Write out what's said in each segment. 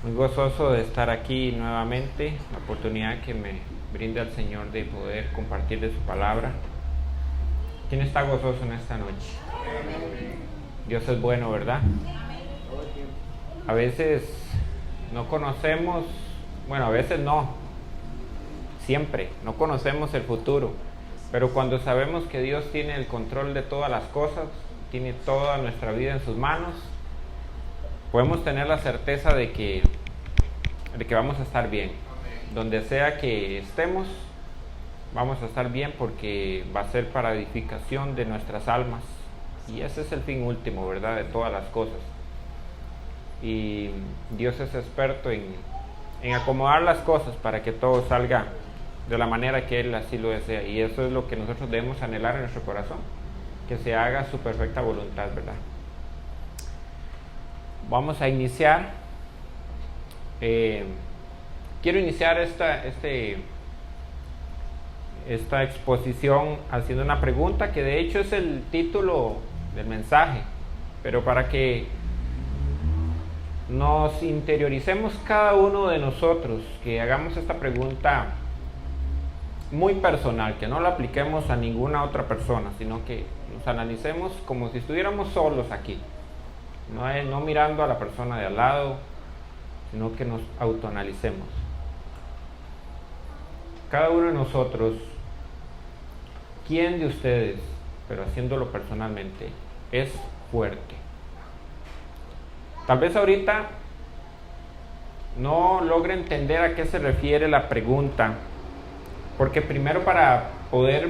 Muy gozoso de estar aquí nuevamente, la oportunidad que me brinda el Señor de poder compartir de su palabra. ¿Quién está gozoso en esta noche? Dios es bueno, ¿verdad? A veces no conocemos, bueno, a veces no, siempre, no conocemos el futuro, pero cuando sabemos que Dios tiene el control de todas las cosas, tiene toda nuestra vida en sus manos, podemos tener la certeza de que vamos a estar bien. Donde sea que estemos, vamos a estar bien porque va a ser para edificación de nuestras almas. Y ese es el fin último, ¿verdad? De todas las cosas. Y Dios es experto en acomodar las cosas para que todo salga de la manera que Él así lo desea. Y eso es lo que nosotros debemos anhelar en nuestro corazón, que se haga su perfecta voluntad, ¿verdad? Vamos a iniciar. Quiero iniciar esta exposición haciendo una pregunta que de hecho es el título del mensaje, pero para que nos interioricemos cada uno de nosotros, que hagamos esta pregunta muy personal, que no la apliquemos a ninguna otra persona, sino que nos analicemos como si estuviéramos solos aquí, no mirando a la persona de al lado, sino que nos autoanalicemos. Cada uno de nosotros, ¿quién de ustedes, pero haciéndolo personalmente, es fuerte? Tal vez ahorita no logre entender a qué se refiere la pregunta, porque primero para poder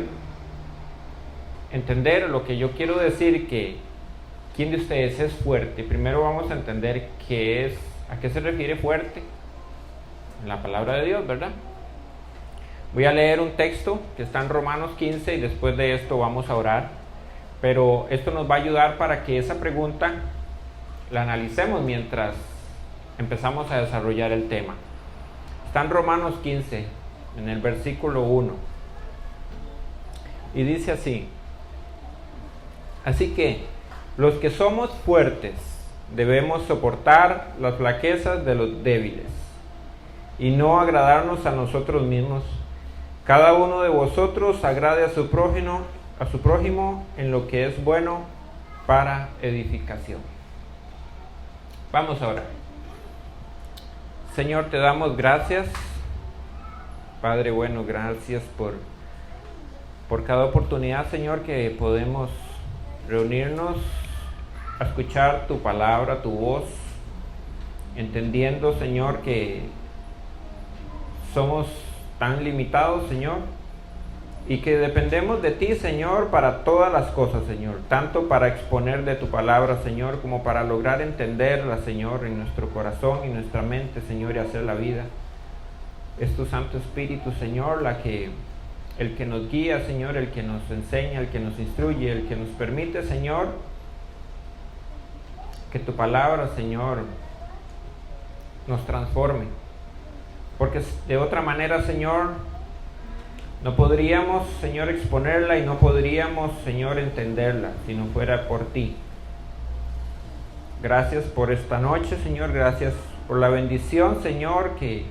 entender lo que yo quiero decir, que ¿quién de ustedes es fuerte? Primero vamos a entender a qué se refiere fuerte en la palabra de Dios, ¿verdad? Voy a leer un texto que está en Romanos 15 y después de esto vamos a orar. Pero esto nos va a ayudar para que esa pregunta la analicemos mientras empezamos a desarrollar el tema. Está en Romanos 15, en el versículo 1. Y dice así: así que los que somos fuertes debemos soportar las flaquezas de los débiles y no agradarnos a nosotros mismos. Cada uno de vosotros agrade a su prójimo en lo que es bueno para edificación. Vamos a orar. Señor, te damos gracias. Padre bueno, gracias por cada oportunidad, Señor, que podemos reunirnos a escuchar tu palabra, tu voz, entendiendo, Señor, que somos tan limitados, Señor, y que dependemos de ti, Señor, para todas las cosas, Señor, tanto para exponer de tu palabra, Señor, como para lograr entenderla, Señor, en nuestro corazón y nuestra mente, Señor, y hacer la vida. Es tu Santo Espíritu, Señor, el que nos guía, Señor, el que nos enseña, el que nos instruye, el que nos permite, Señor, que tu palabra, Señor, nos transforme. Porque de otra manera, Señor, no podríamos, Señor, exponerla y no podríamos, Señor, entenderla si no fuera por ti. Gracias por esta noche, Señor. Gracias por la bendición, Señor, que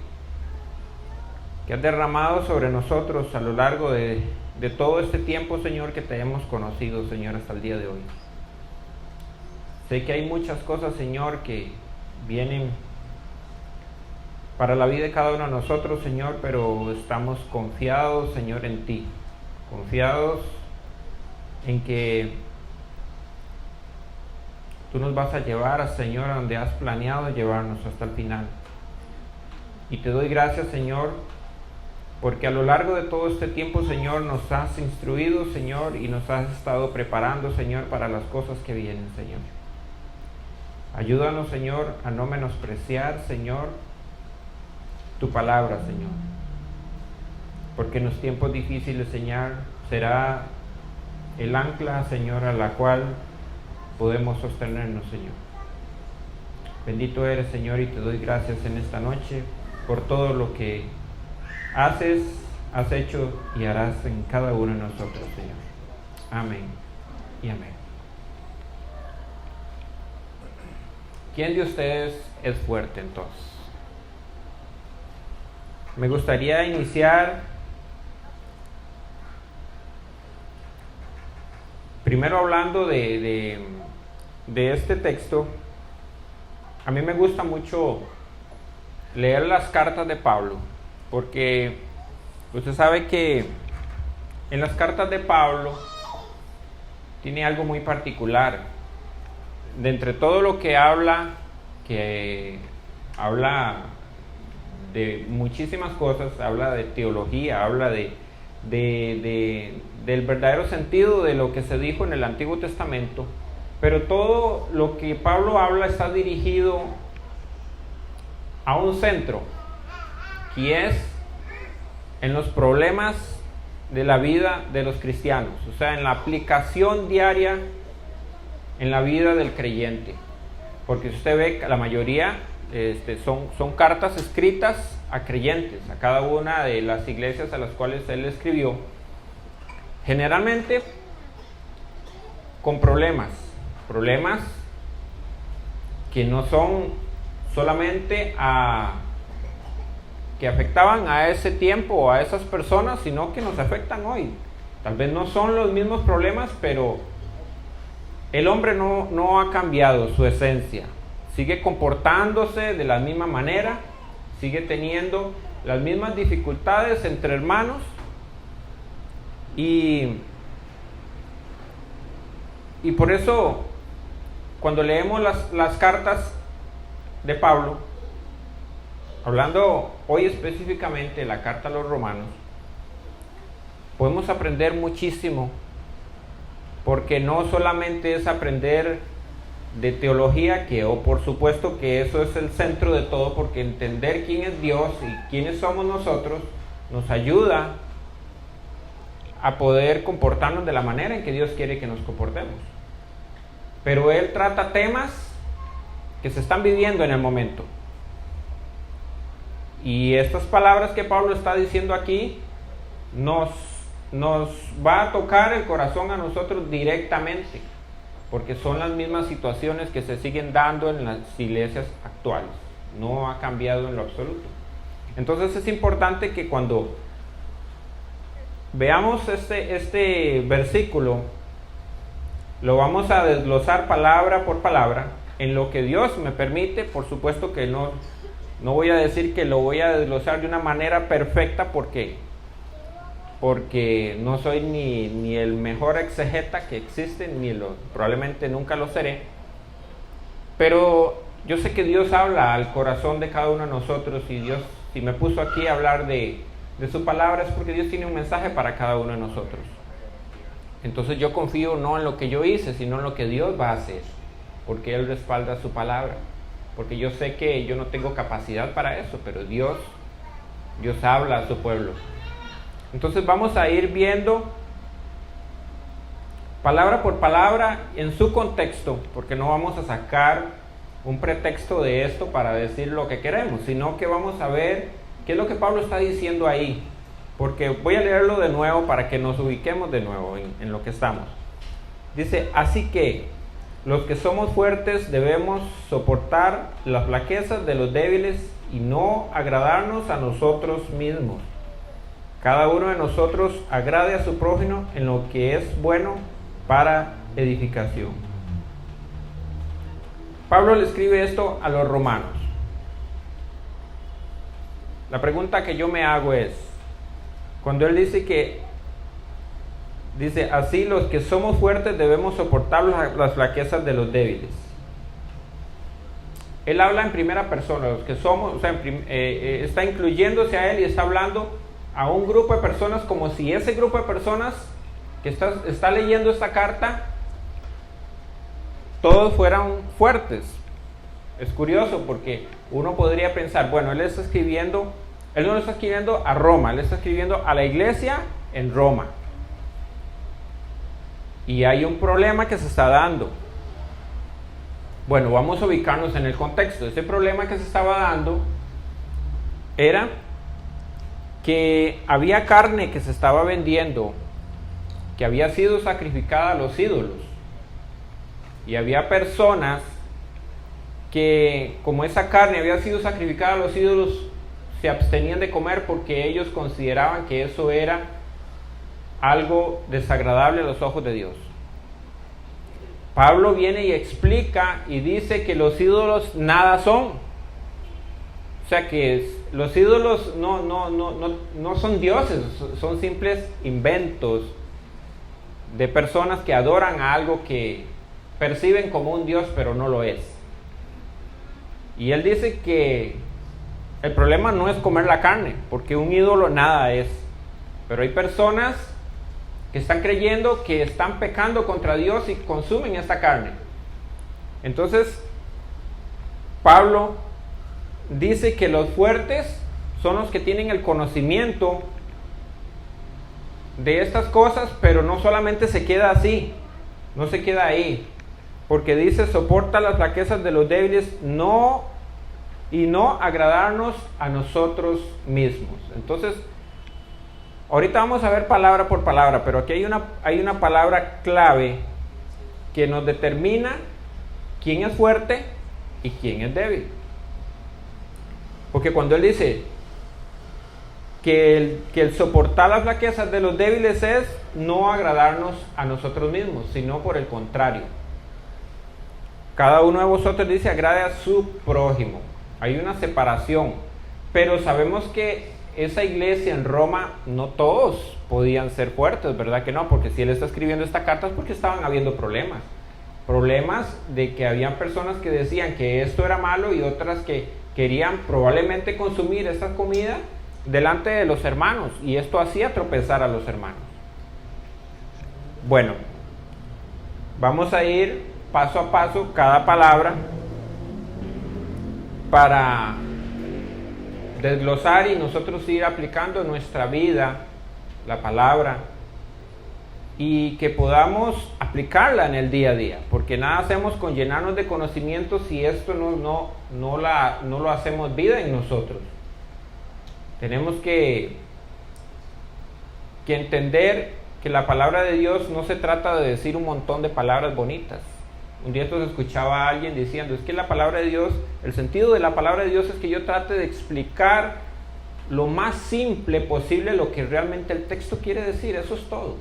has derramado sobre nosotros a lo largo de todo este tiempo, Señor, que te hemos conocido, Señor, hasta el día de hoy. Sé que hay muchas cosas, Señor, que vienen para la vida de cada uno de nosotros, Señor, pero estamos confiados, Señor, en ti. Confiados en que tú nos vas a llevar, Señor, a donde has planeado llevarnos hasta el final. Y te doy gracias, Señor, porque a lo largo de todo este tiempo, Señor, nos has instruido, Señor, y nos has estado preparando, Señor, para las cosas que vienen, Señor. Ayúdanos, Señor, a no menospreciar, Señor, tu palabra, Señor, porque en los tiempos difíciles, Señor, será el ancla, Señor, a la cual podemos sostenernos, Señor. Bendito eres, Señor, y te doy gracias en esta noche por todo lo que has hecho y harás en cada uno de nosotros, Señor. Amén y amén. ¿Quién de ustedes es fuerte entonces? Me gustaría iniciar primero hablando de este texto. A mí me gusta mucho leer las cartas de Pablo, porque usted sabe que en las cartas de Pablo tiene algo muy particular. De entre todo lo que habla de muchísimas cosas, habla de teología, habla del verdadero sentido de lo que se dijo en el Antiguo Testamento, pero todo lo que Pablo habla está dirigido a un centro, que es en los problemas de la vida de los cristianos, o sea, en la aplicación diaria en la vida del creyente. Porque usted ve que la mayoría son cartas escritas a creyentes, a cada una de las iglesias a las cuales él escribió, generalmente con problemas que no son solamente que afectaban a ese tiempo o a esas personas, sino que nos afectan hoy. Tal vez no son los mismos problemas, pero el hombre no ha cambiado su esencia. Sigue comportándose de la misma manera, sigue teniendo las mismas dificultades entre hermanos, y por eso cuando leemos las cartas de Pablo, hablando hoy específicamente de la carta a los romanos, podemos aprender muchísimo, porque no solamente es aprender de teología, por supuesto que eso es el centro de todo, porque entender quién es Dios y quiénes somos nosotros nos ayuda a poder comportarnos de la manera en que Dios quiere que nos comportemos. Pero él trata temas que se están viviendo en el momento. Y estas palabras que Pablo está diciendo aquí nos va a tocar el corazón a nosotros directamente, porque son las mismas situaciones que se siguen dando en las iglesias actuales. No ha cambiado en lo absoluto. Entonces es importante que cuando veamos este versículo, lo vamos a desglosar palabra por palabra, en lo que Dios me permite. Por supuesto que no voy a decir que lo voy a desglosar de una manera perfecta, porque no soy ni el mejor exegeta que existe, probablemente nunca lo seré, pero yo sé que Dios habla al corazón de cada uno de nosotros, y Dios, si me puso aquí a hablar de su palabra, es porque Dios tiene un mensaje para cada uno de nosotros. Entonces yo confío no en lo que yo hice, sino en lo que Dios va a hacer, porque Él respalda su palabra, porque yo sé que yo no tengo capacidad para eso, pero Dios habla a su pueblo. Entonces vamos a ir viendo palabra por palabra en su contexto, porque no vamos a sacar un pretexto de esto para decir lo que queremos, sino que vamos a ver qué es lo que Pablo está diciendo ahí, porque voy a leerlo de nuevo para que nos ubiquemos de nuevo en lo que estamos. Dice: así que los que somos fuertes debemos soportar las flaquezas de los débiles y no agradarnos a nosotros mismos. Cada uno de nosotros agrade a su prójimo en lo que es bueno para edificación. Pablo le escribe esto a los romanos. La pregunta que yo me hago es, cuando él dice así los que somos fuertes debemos soportar las flaquezas de los débiles. Él habla en primera persona, los que somos, o sea, está incluyéndose a él y está hablando a un grupo de personas, como si ese grupo de personas que está leyendo esta carta, todos fueran fuertes. Es curioso, porque uno podría pensar, bueno, él no lo está escribiendo a Roma, él está escribiendo a la iglesia en Roma. Y hay un problema que se está dando. Bueno, vamos a ubicarnos en el contexto. Ese problema que se estaba dando era que había carne que se estaba vendiendo, que había sido sacrificada a los ídolos. Y había personas que, como esa carne había sido sacrificada a los ídolos, se abstenían de comer porque ellos consideraban que eso era algo desagradable a los ojos de Dios. Pablo viene y explica y dice que los ídolos nada son. O sea que los ídolos no son dioses, son simples inventos de personas que adoran a algo que perciben como un dios, pero no lo es. Y él dice que el problema no es comer la carne, porque un ídolo nada es. Pero hay personas que están creyendo que están pecando contra Dios y consumen esta carne. Entonces, Pablo dice que los fuertes son los que tienen el conocimiento de estas cosas, pero no solamente se queda así, no se queda ahí, porque dice, soporta las flaquezas de los débiles, y no agradarnos a nosotros mismos. Entonces, ahorita vamos a ver palabra por palabra, pero aquí hay una palabra clave que nos determina quién es fuerte y quién es débil. Porque cuando él dice que el soportar las flaquezas de los débiles es no agradarnos a nosotros mismos, sino por el contrario. Cada uno de vosotros dice agrade a su prójimo. Hay una separación, pero sabemos que esa iglesia en Roma no todos podían ser fuertes, ¿verdad que no? Porque si él está escribiendo esta carta es porque estaban habiendo problemas de que habían personas que decían que esto era malo y otras que querían probablemente consumir esta comida delante de los hermanos, y esto hacía tropezar a los hermanos. Bueno, vamos a ir paso a paso cada palabra para desglosar y nosotros ir aplicando en nuestra vida la palabra y que podamos aplicarla en el día a día, porque nada hacemos con llenarnos de conocimientos si esto no lo hacemos vida en nosotros. Tenemos que entender que la palabra de Dios no se trata de decir un montón de palabras bonitas. Un día entonces escuchaba a alguien diciendo, es que la palabra de Dios, el sentido de la palabra de Dios es que yo trate de explicar lo más simple posible lo que realmente el texto quiere decir, eso es todo.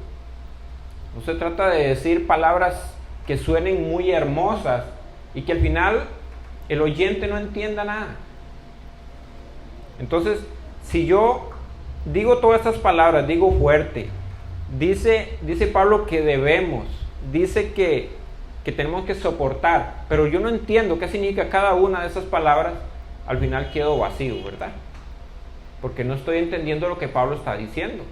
No se trata de decir palabras que suenen muy hermosas y que al final el oyente no entienda nada. Entonces, si yo digo todas estas palabras, digo fuerte, dice Pablo que debemos, dice que tenemos que soportar, pero yo no entiendo qué significa cada una de esas palabras, al final quedo vacío, ¿verdad? Porque no estoy entendiendo lo que Pablo está diciendo.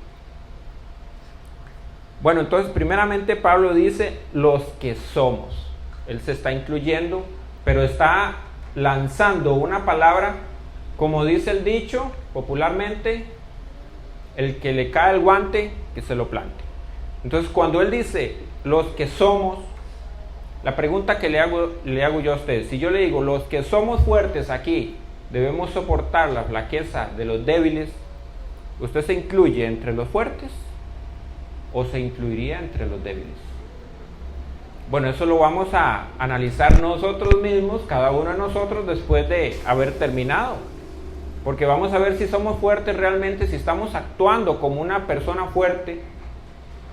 Bueno, entonces primeramente Pablo dice los que somos. Él se está incluyendo, pero está lanzando una palabra, como dice el dicho popularmente, el que le cae el guante, que se lo plante. Entonces cuando él dice los que somos, la pregunta que le hago yo a ustedes, si yo le digo los que somos fuertes aquí debemos soportar la flaqueza de los débiles, ¿usted se incluye entre los fuertes o se incluiría entre los débiles? Bueno, eso lo vamos a analizar nosotros mismos, cada uno de nosotros, después de haber terminado, porque vamos a ver si somos fuertes realmente, si estamos actuando como una persona fuerte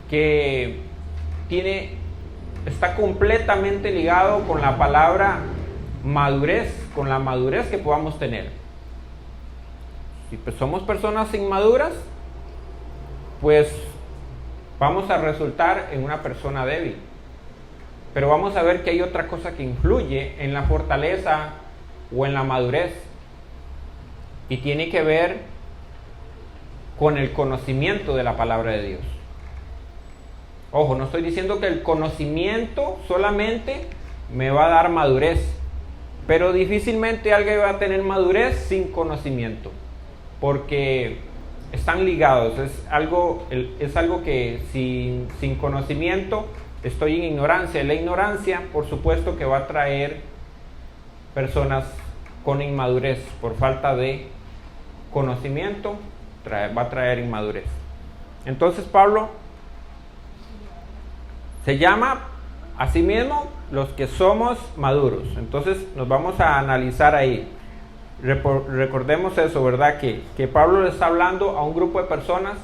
que está completamente ligado con la palabra madurez, con la madurez que podamos tener. Si somos personas inmaduras, pues vamos a resultar en una persona débil. Pero vamos a ver que hay otra cosa que influye en la fortaleza o en la madurez, y tiene que ver con el conocimiento de la palabra de Dios. Ojo, no estoy diciendo que el conocimiento solamente me va a dar madurez, pero difícilmente alguien va a tener madurez sin conocimiento, porque están ligados. Es algo que sin conocimiento estoy en ignorancia. La ignorancia, por supuesto, que va a traer personas con inmadurez. Por falta de conocimiento va a traer inmadurez. Entonces Pablo se llama a sí mismo los que somos maduros. Entonces nos vamos a analizar ahí. Recordemos eso, ¿verdad? Que Pablo le está hablando a un grupo de personas.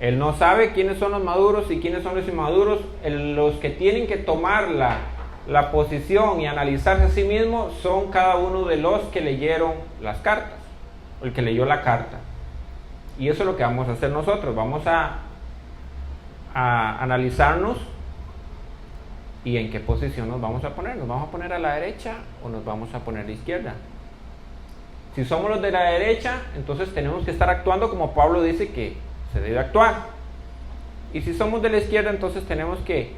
Él no sabe quiénes son los maduros y quiénes son los inmaduros. Los que tienen que tomar la posición y analizarse a sí mismos son cada uno de los que leyeron las cartas, o el que leyó la carta. Y eso es lo que vamos a hacer nosotros. Vamos a analizarnos y en qué posición nos vamos a poner. ¿Nos vamos a poner a la derecha o nos vamos a poner a la izquierda? Si somos los de la derecha, entonces tenemos que estar actuando como Pablo dice que se debe actuar. Y si somos de la izquierda, entonces tenemos que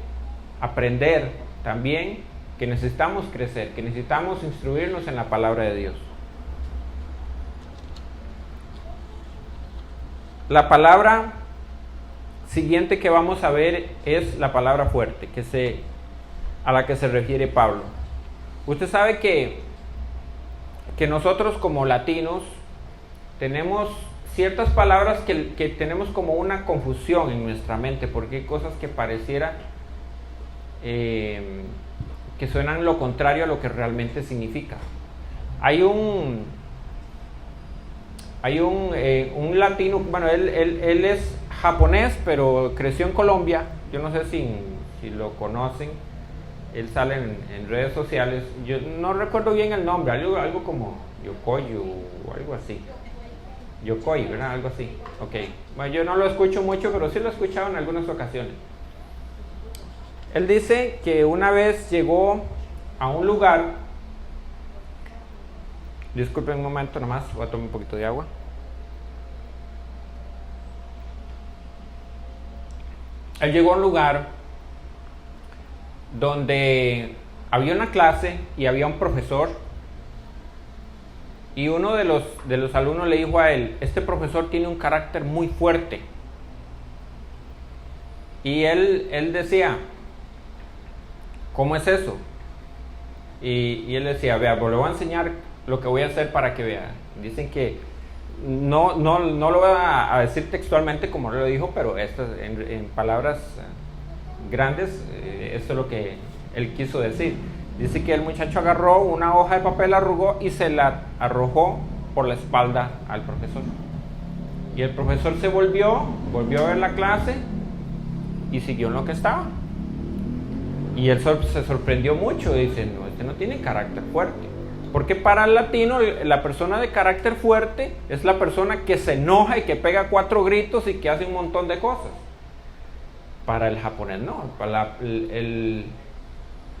aprender también que necesitamos crecer, que necesitamos instruirnos en la palabra de Dios. La palabra siguiente que vamos a ver es la palabra fuerte, a la que se refiere Pablo. Usted sabe que nosotros como latinos tenemos ciertas palabras que tenemos como una confusión en nuestra mente, porque hay cosas que pareciera que suenan lo contrario a lo que realmente significa. Hay un latino, bueno, él es japonés, pero creció en Colombia. Yo no sé si lo conocen. Él sale en redes sociales. Yo no recuerdo bien el nombre, algo como Yokoyu o algo así. Yokoi, ¿verdad? Algo así. Ok. Bueno, yo no lo escucho mucho, pero sí lo he escuchado en algunas ocasiones. Él dice que una vez llegó a un lugar. Disculpen un momento nomás, voy a tomar un poquito de agua. Él llegó a un lugar donde había una clase y había un profesor, y uno de los alumnos le dijo a él: este profesor tiene un carácter muy fuerte. Y él decía: ¿cómo es eso? Y él decía: vea, pues le voy a enseñar lo que voy a hacer para que vea. Dicen que no lo voy a decir textualmente como lo dijo, pero esto en palabras grandes, esto es lo que él quiso decir. Dice que el muchacho agarró una hoja de papel, arrugó y se la arrojó por la espalda al profesor. Y el profesor se volvió a ver la clase y siguió en lo que estaba. Y él se sorprendió mucho, dice: no, este no tiene carácter fuerte. Porque para el latino, la persona de carácter fuerte es la persona que se enoja y que pega 4 gritos y que hace un montón de cosas. Para el japonés no, para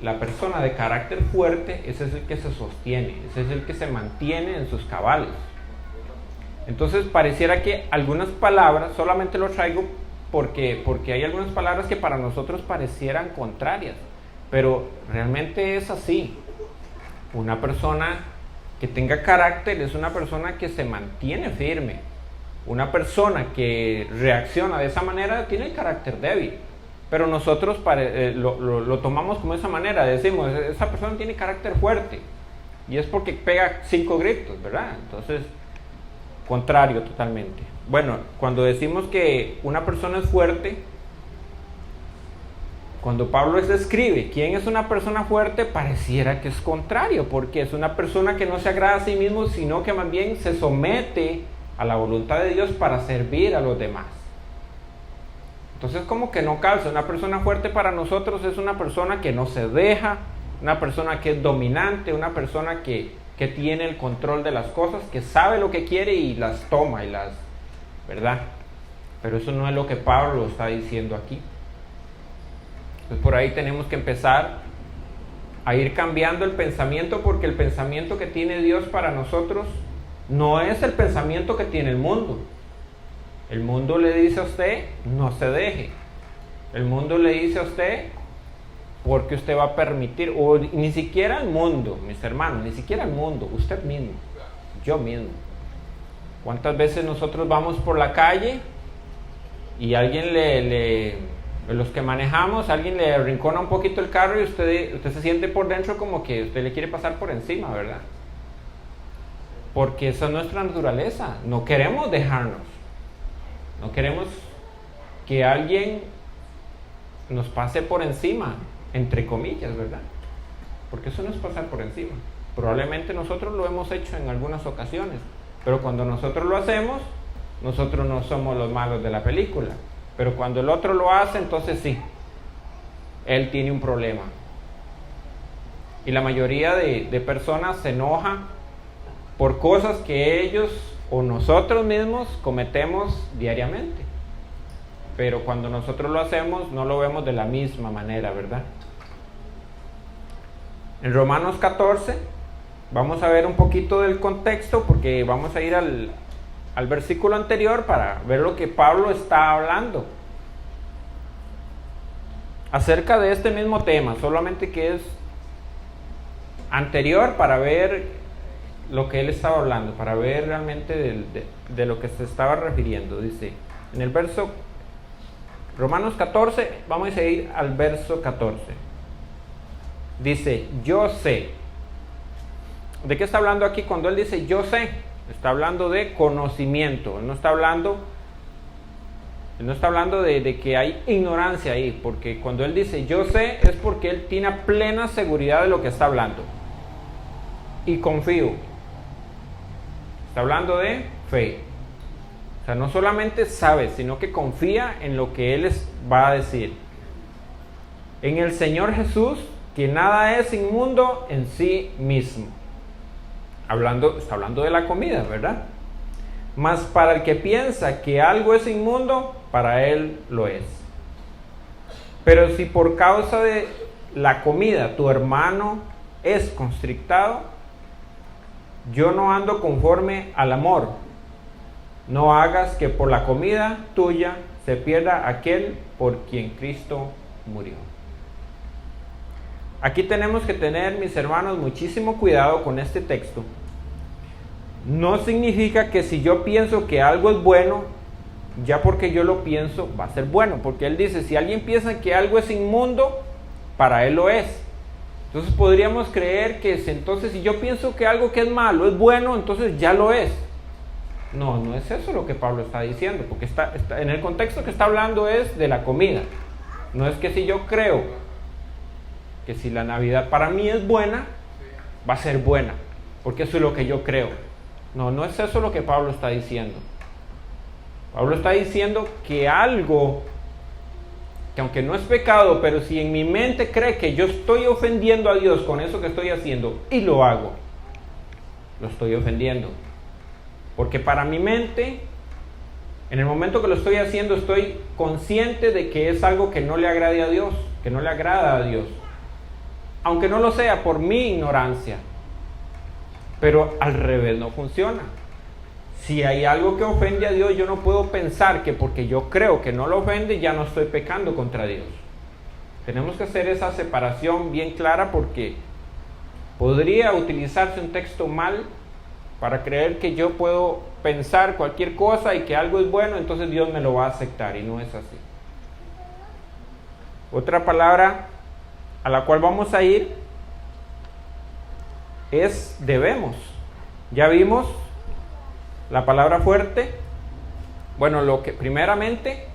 la persona de carácter fuerte, ese es el que se sostiene, ese es el que se mantiene en sus cabales. Entonces pareciera que algunas palabras, solamente lo traigo porque hay algunas palabras que para nosotros parecieran contrarias, pero realmente es así. Una persona que tenga carácter es una persona que se mantiene firme. Una persona que reacciona de esa manera tiene el carácter débil, pero nosotros lo tomamos como esa manera. Decimos: esa persona tiene carácter fuerte, y es porque pega 5 gritos, ¿verdad? Entonces, contrario totalmente. Bueno, cuando decimos que una persona es fuerte, cuando Pablo describe quién es una persona fuerte, pareciera que es contrario, porque es una persona que no se agrada a sí mismo, sino que más bien se somete a la voluntad de Dios para servir a los demás. Entonces, como que no calza. Una persona fuerte para nosotros es una persona que no se deja, una persona que es dominante, una persona que tiene el control de las cosas, que sabe lo que quiere y las toma, ¿verdad? Pero eso no es lo que Pablo está diciendo aquí. Entonces, por ahí tenemos que empezar a ir cambiando el pensamiento, porque el pensamiento que tiene Dios para nosotros no es el pensamiento que tiene el mundo. El mundo le dice a usted: no se deje. El mundo le dice a usted: porque usted va a permitir. O ni siquiera el mundo, mis hermanos, ni siquiera el mundo, usted mismo, yo mismo. ¿Cuántas veces nosotros vamos por la calle y alguien los que manejamos, alguien le arrincona un poquito el carro y usted se siente por dentro como que usted le quiere pasar por encima, ¿verdad? Porque esa es nuestra naturaleza. No queremos dejarnos. No queremos que alguien nos pase por encima, entre comillas, ¿verdad? Porque eso no es pasar por encima. Probablemente nosotros lo hemos hecho en algunas ocasiones, pero cuando nosotros lo hacemos, nosotros no somos los malos de la película. Pero cuando el otro lo hace, entonces sí, él tiene un problema. Y la mayoría de personas se enoja por cosas que ellos o nosotros mismos cometemos diariamente. Pero cuando nosotros lo hacemos, no lo vemos de la misma manera, ¿verdad? En Romanos 14, vamos a ver un poquito del contexto, porque vamos a ir al versículo anterior para ver lo que Pablo está hablando acerca de este mismo tema, solamente que es anterior para ver lo que él estaba hablando, para ver realmente de lo que se estaba refiriendo. Dice, en el verso Romanos 14, vamos a ir al verso 14. Dice, yo sé. ¿De qué está hablando aquí cuando él dice yo sé? Está hablando de conocimiento. Él no está hablando de que hay ignorancia ahí, porque cuando él dice yo sé es porque él tiene plena seguridad de lo que está hablando. Y confío. Está hablando de fe. O sea, no solamente sabe, sino que confía en lo que él va a decir. En el Señor Jesús, que nada es inmundo en sí mismo. Está hablando de la comida, ¿verdad? Mas para el que piensa que algo es inmundo, para él lo es. Pero si por causa de la comida tu hermano es constrictado, yo no ando conforme al amor. No hagas que por la comida tuya se pierda aquel por quien Cristo murió. Aquí tenemos que tener, mis hermanos, muchísimo cuidado con este texto. No significa que si yo pienso que algo es bueno, ya porque yo lo pienso va a ser bueno, porque él dice, si alguien piensa que algo es inmundo, para él lo es. Entonces podríamos creer que entonces si yo pienso que algo que es malo es bueno, entonces ya lo es. No, no es eso lo que Pablo está diciendo, porque está en el contexto que está hablando es de la comida. No es que si yo creo que si la Navidad para mí es buena, va a ser buena, porque eso es lo que yo creo. No, no es eso lo que Pablo está diciendo. Pablo está diciendo que algo que aunque no es pecado, pero si en mi mente cree que yo estoy ofendiendo a Dios con eso que estoy haciendo y lo hago, lo estoy ofendiendo. Porque para mi mente, en el momento que lo estoy haciendo, estoy consciente de que es algo que no le agrade a Dios, que no le agrada a Dios. Aunque no lo sea por mi ignorancia. Pero al revés no funciona. Si hay algo que ofende a Dios, yo no puedo pensar que porque yo creo que no lo ofende, ya no estoy pecando contra Dios. Tenemos que hacer esa separación bien clara, porque podría utilizarse un texto mal para creer que yo puedo pensar cualquier cosa y que algo es bueno, entonces Dios me lo va a aceptar, y no es así. Otra palabra a la cual vamos a ir es debemos. Ya vimos la palabra fuerte. Bueno, lo que primeramente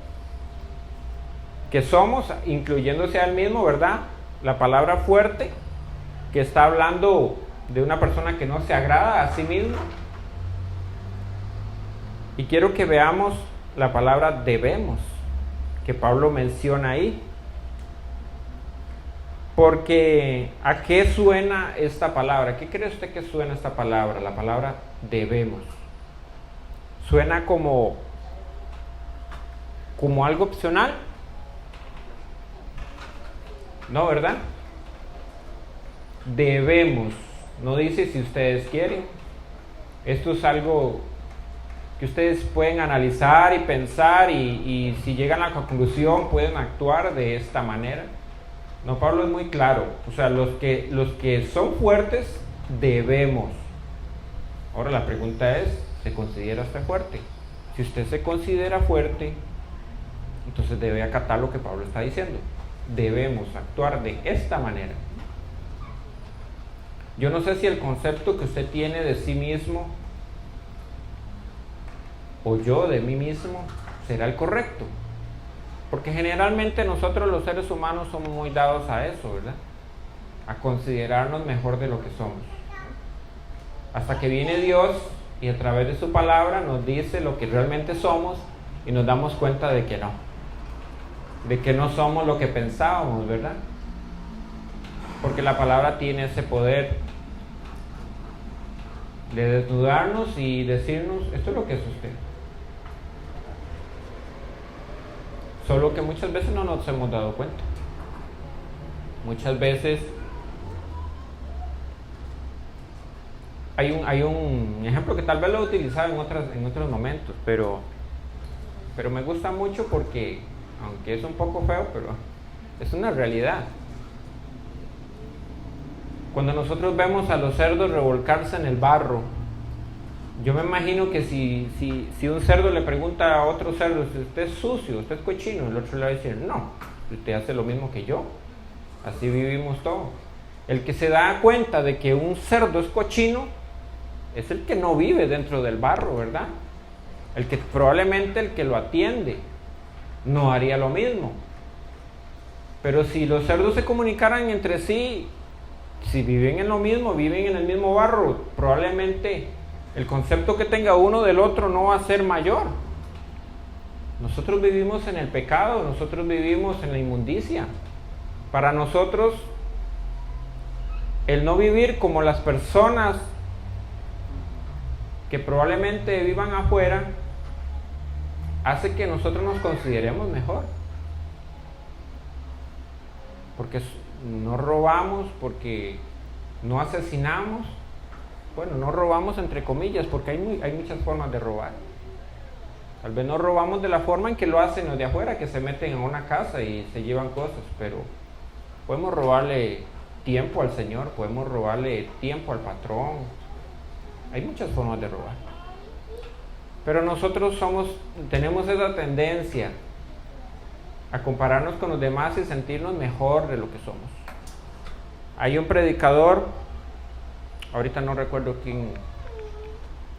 que somos, incluyéndose a él mismo, ¿verdad? La palabra fuerte, que está hablando de una persona que no se agrada a sí mismo. Y quiero que veamos la palabra debemos, que Pablo menciona ahí. Porque ¿a qué suena esta palabra? ¿Qué cree usted que suena esta palabra? La palabra debemos. Suena como algo opcional. No, ¿verdad? Debemos. No dice si ustedes quieren. Esto es algo que ustedes pueden analizar y pensar, y si llegan a la conclusión pueden actuar de esta manera. No, Pablo es muy claro. O sea, los que son fuertes debemos. Ahora la pregunta es, ¿se considera usted fuerte? Si usted se considera fuerte, entonces debe acatar lo que Pablo está diciendo. Debemos actuar de esta manera. Yo no sé si el concepto que usted tiene de sí mismo o yo de mí mismo será el correcto. Porque generalmente nosotros los seres humanos somos muy dados a eso, ¿verdad? A considerarnos mejor de lo que somos. hasta que viene Dios y a través de su palabra nos dice lo que realmente somos y nos damos cuenta de que no somos lo que pensábamos, ¿verdad? Porque la palabra tiene ese poder de desnudarnos y decirnos, esto es lo que es usted. Solo que muchas veces no nos hemos dado cuenta. Muchas veces hay un ejemplo que tal vez lo he utilizado en otros momentos, pero me gusta mucho porque, aunque es un poco feo, pero es una realidad. Cuando nosotros vemos a los cerdos revolcarse en el barro, yo me imagino que si un cerdo le pregunta a otro cerdo, si usted es sucio, usted es cochino, el otro le va a decir, no, usted hace lo mismo que yo, así vivimos todos. El que se da cuenta de que un cerdo es cochino es el que no vive dentro del barro, ¿verdad? Probablemente el que lo atiende no haría lo mismo. Pero si los cerdos se comunicaran entre sí, si viven en lo mismo, viven en el mismo barro, probablemente el concepto que tenga uno del otro no va a ser mayor. Nosotros vivimos en el pecado, nosotros vivimos en la inmundicia. Para nosotros, el no vivir como las personas que probablemente vivan afuera, hace que nosotros nos consideremos mejor. Porque no robamos, porque no asesinamos. Bueno, no robamos entre comillas, porque hay muchas formas de robar. Tal vez no robamos de la forma en que lo hacen los de afuera, que se meten en una casa y se llevan cosas, pero podemos robarle tiempo al Señor, podemos robarle tiempo al patrón. Hay muchas formas de robar. Pero nosotros tenemos esa tendencia a compararnos con los demás y sentirnos mejor de lo que somos. Hay un predicador, ahorita no recuerdo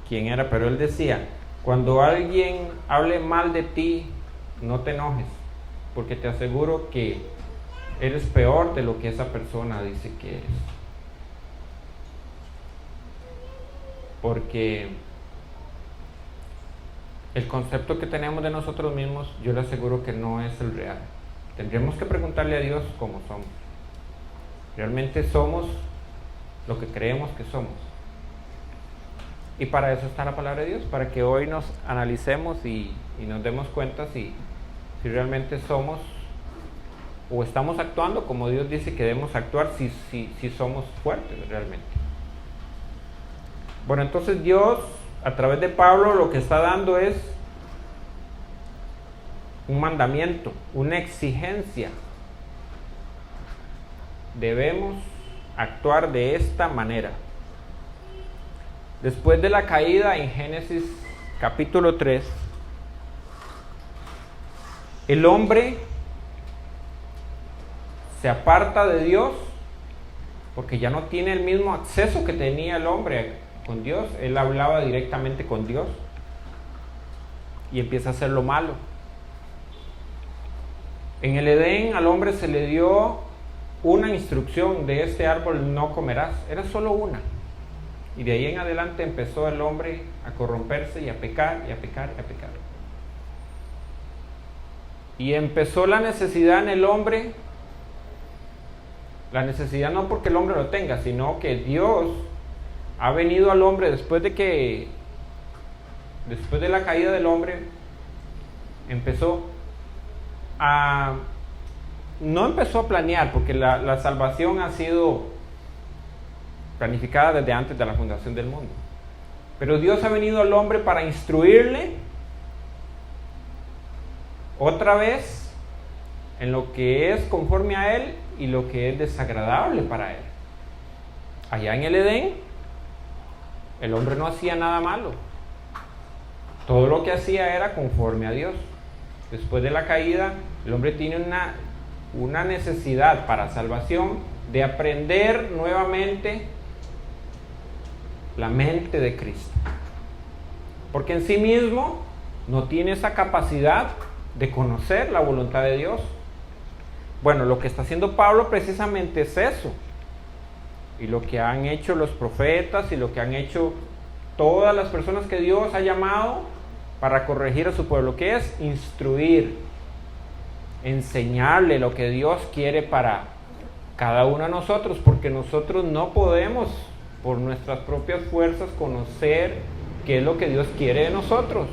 quién era, pero él decía, cuando alguien hable mal de ti, no te enojes, porque te aseguro que eres peor de lo que esa persona dice que eres. Porque el concepto que tenemos de nosotros mismos, yo le aseguro que no es el real. Tendríamos que preguntarle a Dios cómo somos. ¿Realmente somos lo que creemos que somos? Y para eso está la palabra de Dios, para que hoy nos analicemos y nos demos cuenta si realmente somos o estamos actuando como Dios dice que debemos actuar, si somos fuertes realmente. Bueno, entonces Dios, a través de Pablo, lo que está dando es un mandamiento, una exigencia. Debemos actuar de esta manera. Después de la caída en Génesis capítulo 3, el hombre se aparta de Dios porque ya no tiene el mismo acceso que tenía el hombre con Dios. Él hablaba directamente con Dios y empieza a hacer lo malo. En el Edén al hombre se le dio una instrucción: de este árbol no comerás. Era solo una. Y de ahí en adelante empezó el hombre a corromperse y a pecar y a pecar y a pecar. Y empezó la necesidad en el hombre. La necesidad no porque el hombre lo tenga, sino que Dios ha venido al hombre después de la caída del hombre, no empezó a planear, porque la salvación ha sido planificada desde antes de la fundación del mundo. Pero Dios ha venido al hombre para instruirle otra vez en lo que es conforme a Él y lo que es desagradable para Él. Allá en el Edén, el hombre no hacía nada malo. Todo lo que hacía era conforme a Dios. Después de la caída, el hombre tiene una necesidad para salvación de aprender nuevamente la mente de Cristo. Porque en sí mismo no tiene esa capacidad de conocer la voluntad de Dios. Bueno, lo que está haciendo Pablo precisamente es eso. y lo que han hecho los profetas y lo que han hecho todas las personas que Dios ha llamado para corregir a su pueblo, que es instruir, enseñarle lo que Dios quiere para cada uno de nosotros, porque nosotros no podemos por nuestras propias fuerzas conocer qué es lo que Dios quiere de nosotros.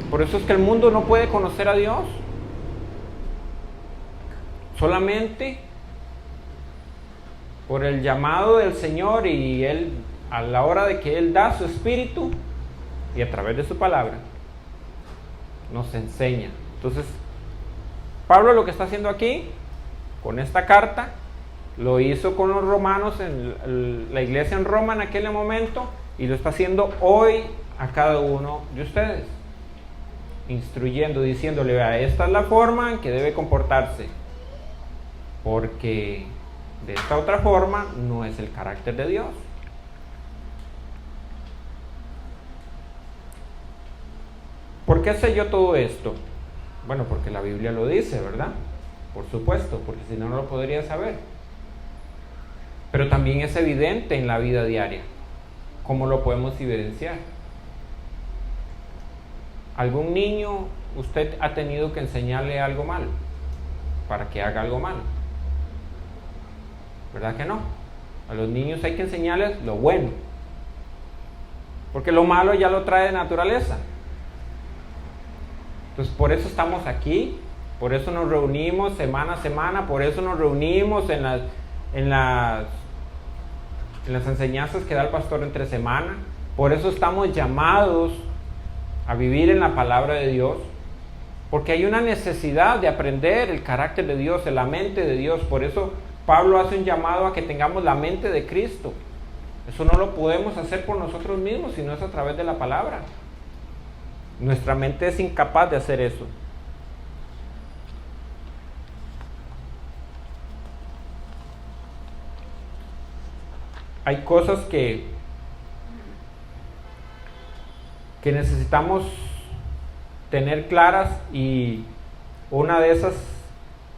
Por eso es que el mundo no puede conocer a Dios. Solamente por el llamado del Señor, y Él, a la hora de que Él da su Espíritu y a través de su palabra, nos enseña. Entonces, Pablo lo que está haciendo aquí, con esta carta, lo hizo con los romanos, en la iglesia en Roma en aquel momento, y lo está haciendo hoy a cada uno de ustedes, instruyendo, diciéndole: vea, esta es la forma en que debe comportarse, porque de esta otra forma no es el carácter de Dios. ¿Por qué sé yo todo esto? Bueno, porque la Biblia lo dice, ¿verdad? Por supuesto, porque si no, no lo podría saber. Pero también es evidente en la vida diaria. ¿Cómo lo podemos evidenciar? ¿Algún niño usted ha tenido que enseñarle algo malo para que haga algo malo? ¿Verdad que no? A los niños hay que enseñarles lo bueno, porque lo malo ya lo trae de naturaleza. Entonces, por eso estamos aquí, por eso nos reunimos semana a semana, por eso nos reunimos en las enseñanzas que da el pastor entre semana, por eso estamos llamados a vivir en la palabra de Dios, porque hay una necesidad de aprender el carácter de Dios, la mente de Dios. Por eso Pablo hace un llamado a que tengamos la mente de Cristo. Eso no lo podemos hacer por nosotros mismos, sino es a través de la palabra. Nuestra mente es incapaz de hacer eso. Hay cosas que necesitamos tener claras, y una de esas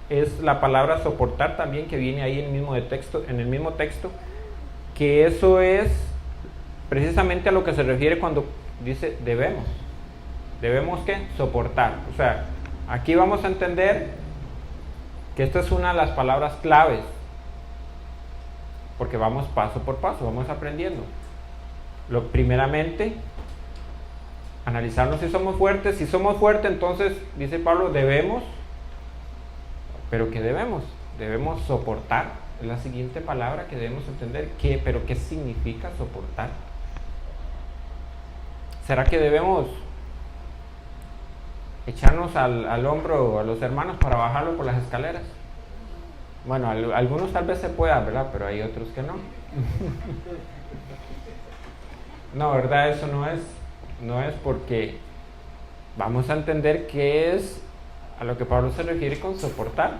es la palabra soportar también, que viene ahí en el mismo texto, que eso es precisamente a lo que se refiere cuando dice debemos. ¿Debemos qué? Soportar. O sea, aquí vamos a entender que esta es una de las palabras claves, porque vamos paso por paso, vamos aprendiendo. Primeramente, analizarnos si somos fuertes. Si somos fuertes, entonces, dice Pablo, debemos. ¿Pero qué debemos? Debemos soportar. Es la siguiente palabra que debemos entender. ¿Pero qué significa soportar? ¿Será que debemos echarnos al hombro a los hermanos para bajarlo por las escaleras? Bueno, algunos tal vez se pueda, ¿verdad? Pero hay otros que no. No, ¿verdad? Eso no es porque vamos a entender qué es a lo que Pablo se refiere con soportar.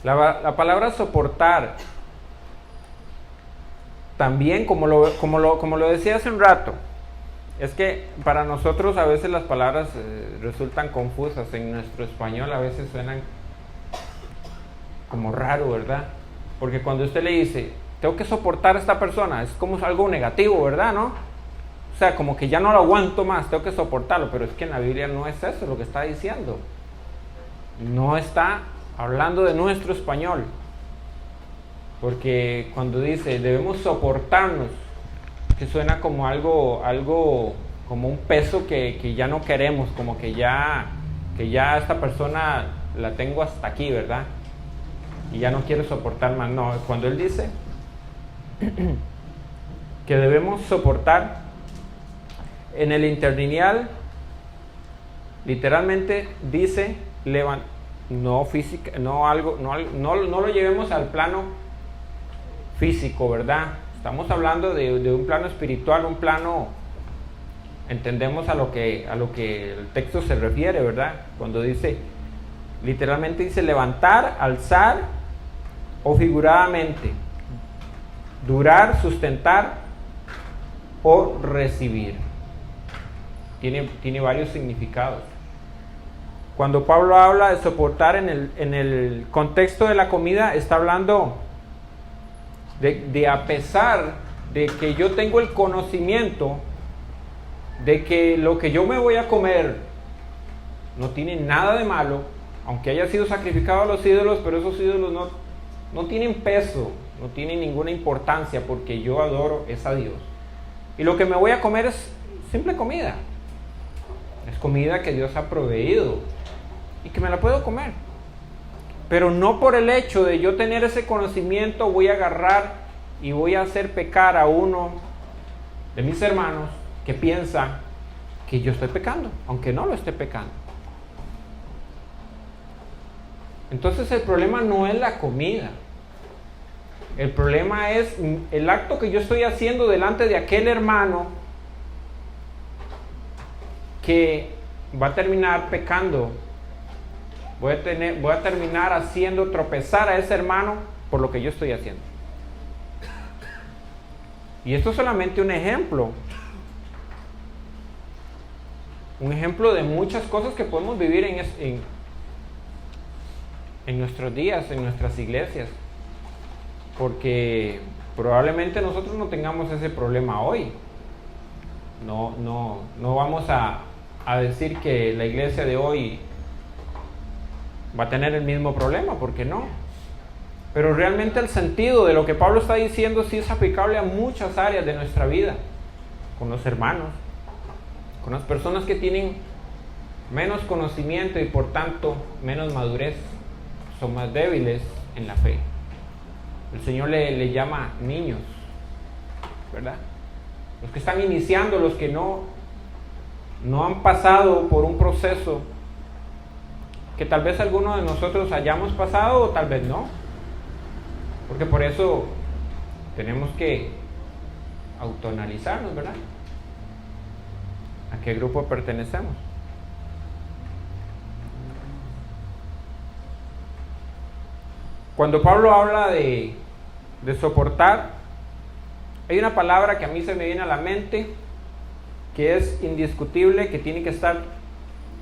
La palabra soportar también, como lo decía hace un rato, es que para nosotros a veces las palabras resultan confusas. En nuestro español a veces suenan como raro, ¿verdad? Porque cuando usted le dice, tengo que soportar a esta persona, es como algo negativo, ¿verdad? ¿No? O sea, como que ya no lo aguanto más, tengo que soportarlo. Pero es que en la Biblia no es eso lo que está diciendo. No está hablando de nuestro español. Porque cuando dice, debemos soportarnos, que suena como algo como un peso que ya no queremos, como que ya esta persona la tengo hasta aquí, ¿verdad? Y ya no quiero soportar más. No, cuando él dice que debemos soportar, en el interlineal literalmente dice no física, no lo llevemos al plano físico, ¿verdad? Estamos hablando de un plano espiritual, un plano, entendemos a lo que el texto se refiere, ¿verdad? Cuando dice, literalmente dice levantar, alzar, o figuradamente, durar, sustentar o recibir. Tiene varios significados. Cuando Pablo habla de soportar en el contexto de la comida, está hablando de a pesar de que yo tengo el conocimiento de que lo que yo me voy a comer no tiene nada de malo, aunque haya sido sacrificado a los ídolos, pero esos ídolos no tienen peso, no tienen ninguna importancia porque yo adoro es a Dios. Y lo que me voy a comer es simple comida. Es comida que Dios ha proveído y que me la puedo comer. Pero no por el hecho de yo tener ese conocimiento voy a agarrar y voy a hacer pecar a uno de mis hermanos que piensa que yo estoy pecando, aunque no lo esté pecando. Entonces el problema no es la comida. El problema es el acto que yo estoy haciendo delante de aquel hermano que va a terminar pecando. Voy a terminar haciendo tropezar a ese hermano por lo que yo estoy haciendo. Y esto es solamente un ejemplo. Un ejemplo de muchas cosas que podemos vivir en nuestros días, en nuestras iglesias. Porque probablemente nosotros no tengamos ese problema hoy. No vamos a decir que la iglesia de hoy va a tener el mismo problema, porque no. Pero realmente el sentido de lo que Pablo está diciendo sí es aplicable a muchas áreas de nuestra vida, con los hermanos, con las personas que tienen menos conocimiento y por tanto menos madurez, son más débiles en la fe. El Señor le llama niños, ¿verdad? Los que están iniciando, los que no han pasado por un proceso que tal vez algunos de nosotros hayamos pasado o tal vez no. Porque por eso tenemos que autoanalizarnos, ¿verdad? ¿A qué grupo pertenecemos? Cuando Pablo habla de soportar, hay una palabra que a mí se me viene a la mente que es indiscutible, que tiene que estar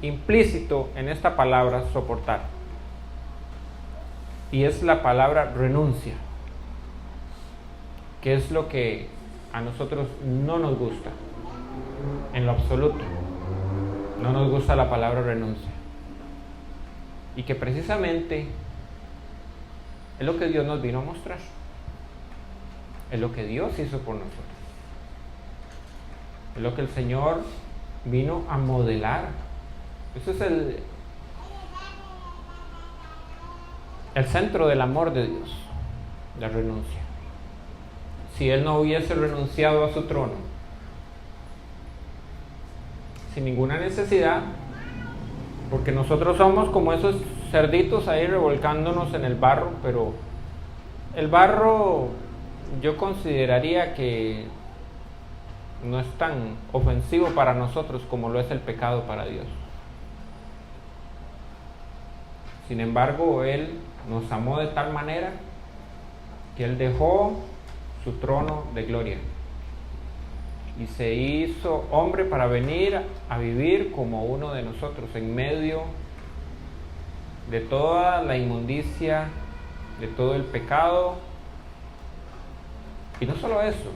implícito en esta palabra soportar, y es la palabra renuncia, que es lo que a nosotros no nos gusta en lo absoluto. No nos gusta la palabra renuncia, y que precisamente es lo que Dios nos vino a mostrar, es lo que Dios hizo por nosotros, es lo que el Señor vino a modelar. Ese es el centro del amor de Dios, la renuncia. Si Él no hubiese renunciado a su trono, sin ninguna necesidad, porque nosotros somos como esos cerditos ahí revolcándonos en el barro, pero el barro yo consideraría que no es tan ofensivo para nosotros como lo es el pecado para Dios. Sin embargo, Él nos amó de tal manera que Él dejó su trono de gloria y se hizo hombre para venir a vivir como uno de nosotros en medio de toda la inmundicia, de todo el pecado. Y no solo eso,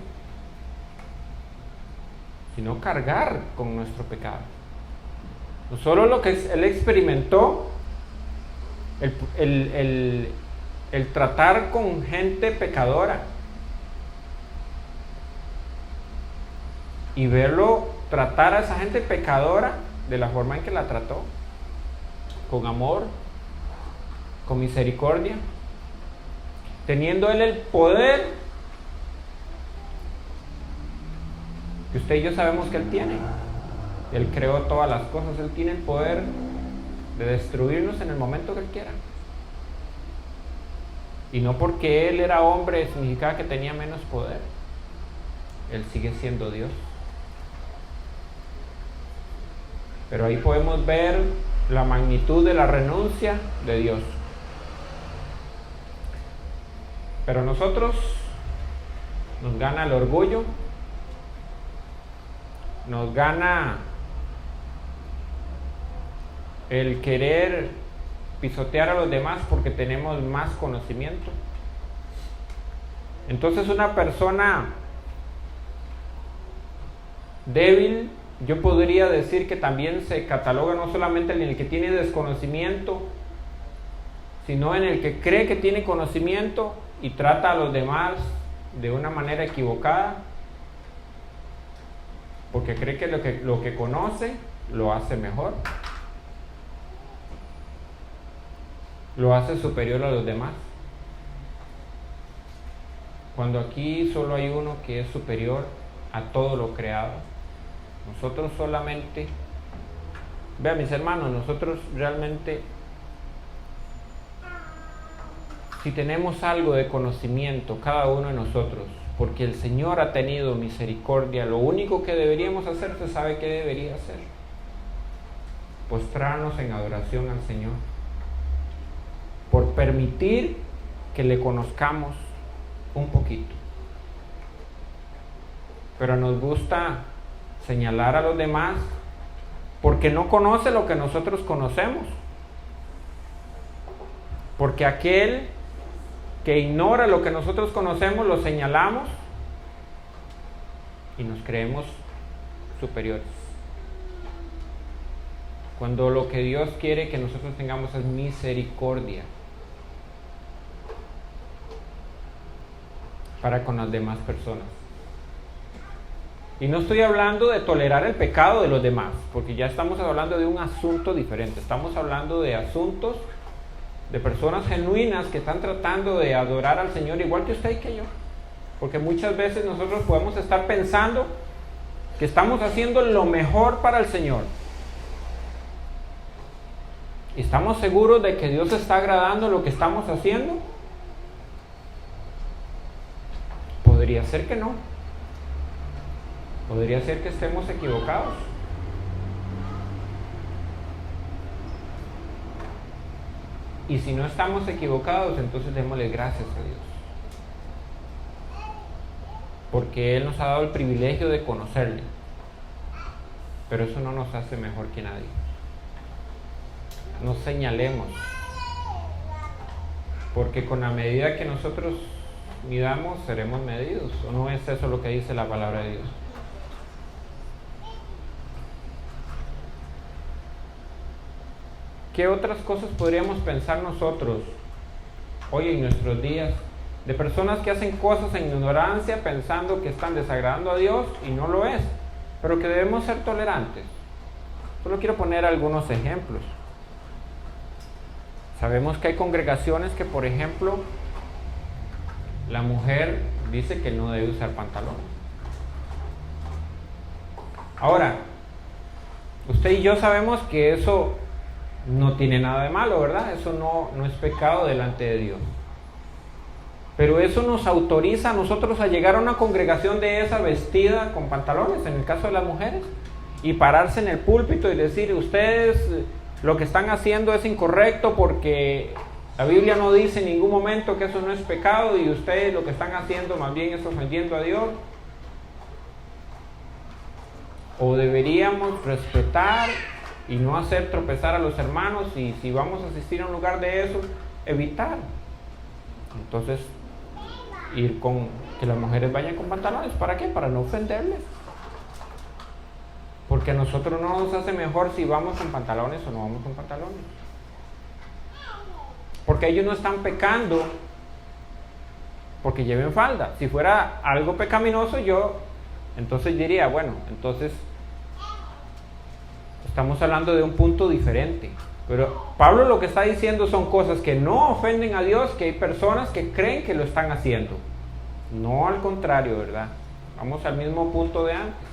sino cargar con nuestro pecado. No solo lo que Él experimentó, el tratar con gente pecadora y verlo tratar a esa gente pecadora de la forma en que la trató, con amor, con misericordia, teniendo Él el poder que usted y yo sabemos que Él tiene. Él creó todas las cosas, Él tiene el poder de destruirnos en el momento que Él quiera. Y no porque Él era hombre significaba que tenía menos poder. Él sigue siendo Dios. Pero ahí podemos ver la magnitud de la renuncia de Dios. Pero a nosotros nos gana el orgullo, nos gana el querer pisotear a los demás porque tenemos más conocimiento. Entonces una persona débil, yo podría decir que también se cataloga no solamente en el que tiene desconocimiento, sino en el que cree que tiene conocimiento y trata a los demás de una manera equivocada, porque cree que lo que conoce lo hace mejor, lo hace superior a los demás, cuando aquí solo hay uno que es superior a todo lo creado. Nosotros solamente, vean mis hermanos, nosotros realmente, si tenemos algo de conocimiento, cada uno de nosotros, porque el Señor ha tenido misericordia, lo único que deberíamos hacer, ¿se sabe qué debería hacer? Postrarnos en adoración al Señor, por permitir que le conozcamos un poquito. Pero nos gusta señalar a los demás porque no conoce lo que nosotros conocemos, porque aquel que ignora lo que nosotros conocemos lo señalamos y nos creemos superiores, cuando lo que Dios quiere que nosotros tengamos es misericordia para con las demás personas. Y no estoy hablando de tolerar el pecado de los demás, porque ya estamos hablando de un asunto diferente. Estamos hablando de asuntos de personas genuinas que están tratando de adorar al Señor igual que usted y que yo. Porque muchas veces nosotros podemos estar pensando que estamos haciendo lo mejor para el Señor. ¿Y estamos seguros de que Dios está agradando lo que estamos haciendo? Podría ser que no. Podría ser que estemos equivocados. Y si no estamos equivocados, entonces démosle gracias a Dios, porque Él nos ha dado el privilegio de conocerle. Pero eso no nos hace mejor que nadie. No señalemos, porque con la medida que nosotros midamos, seremos medidos. ¿O no es eso lo que dice la palabra de Dios? ¿Qué otras cosas podríamos pensar nosotros hoy en nuestros días de personas que hacen cosas en ignorancia pensando que están desagradando a Dios y no lo es, pero que debemos ser tolerantes? Solo quiero poner algunos ejemplos. Sabemos que hay congregaciones que, por ejemplo, la mujer dice que no debe usar pantalones. Ahora, usted y yo sabemos que eso no tiene nada de malo, ¿verdad? Eso no es pecado delante de Dios. Pero eso nos autoriza a nosotros a llegar a una congregación de esa vestida con pantalones, en el caso de las mujeres, y pararse en el púlpito y decir: ustedes lo que están haciendo es incorrecto porque la Biblia no dice en ningún momento que eso no es pecado y ustedes lo que están haciendo más bien es ofendiendo a Dios. O deberíamos respetar y no hacer tropezar a los hermanos, y si vamos a asistir a un lugar de eso, evitar. Entonces, ir con que las mujeres vayan con pantalones, ¿para qué? Para no ofenderles. Porque a nosotros no nos hace mejor si vamos con pantalones o no vamos con pantalones. Porque ellos no están pecando porque lleven falda. Si fuera algo pecaminoso, yo entonces diría, bueno, entonces estamos hablando de un punto diferente. Pero Pablo lo que está diciendo son cosas que no ofenden a Dios, que hay personas que creen que lo están haciendo. No al contrario, ¿verdad? Vamos al mismo punto de antes.